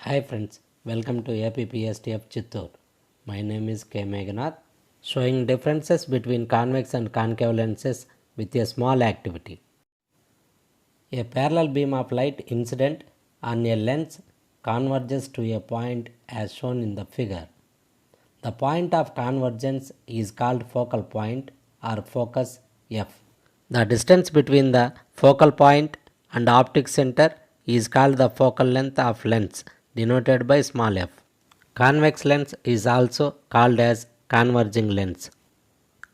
Hi friends, welcome to APPSTF Chittoor. My name is K. Meghanath, showing differences between convex and concave lenses with a small activity. A parallel beam of light incident on a lens converges to a point as shown in the figure. The point of convergence is called focal point or focus F. The distance between the focal point and optic center is called the focal length of lens, denoted by small f. Convex lens is also called as converging lens.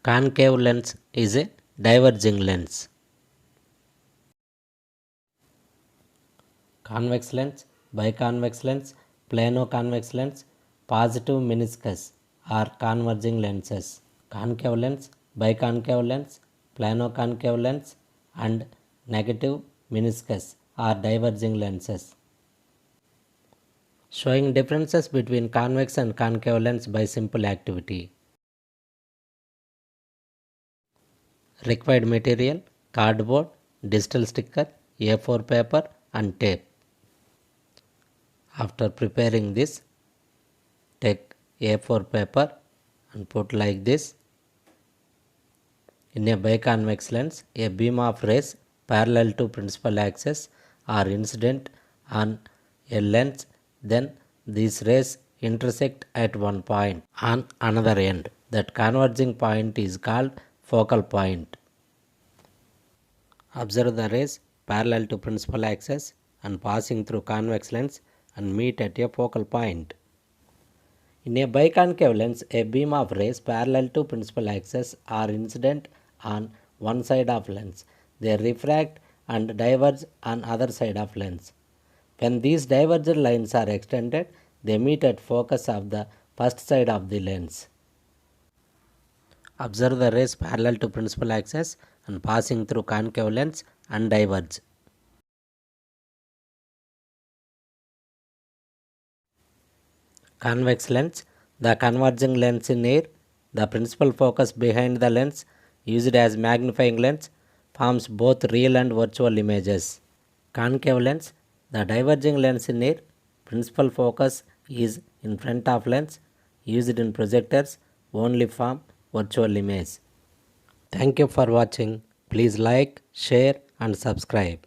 Concave lens is a diverging lens. Convex lens, biconvex lens, plano-convex lens, positive meniscus are converging lenses. Concave lens, biconcave lens, plano-concave lens and negative meniscus are diverging lenses. Showing differences between convex and concave lens by simple activity. Required material: cardboard, digital sticker, A4 paper and tape. After preparing this, take A4 paper and put like this. In a biconvex lens, a beam of rays parallel to principal axis are incident on a lens, then these rays intersect at one point on another end. That converging point is called focal point. Observe the rays parallel to principal axis and passing through convex lens and meet at a focal point. In a biconcave lens, a beam of rays parallel to principal axis are incident on one side of lens. They refract and diverge on other side of lens. When these divergent lines are extended, they meet at focus of the first side of the lens. Observe the rays parallel to principal axis and passing through concave lens and diverge. Convex lens, the converging lens in air, the principal focus behind the lens used as magnifying lens forms both real and virtual images. Concave lens, the diverging lens in air, principal focus is in front of lens used in projectors only form virtual image. Thank you for watching. Please like, share and subscribe.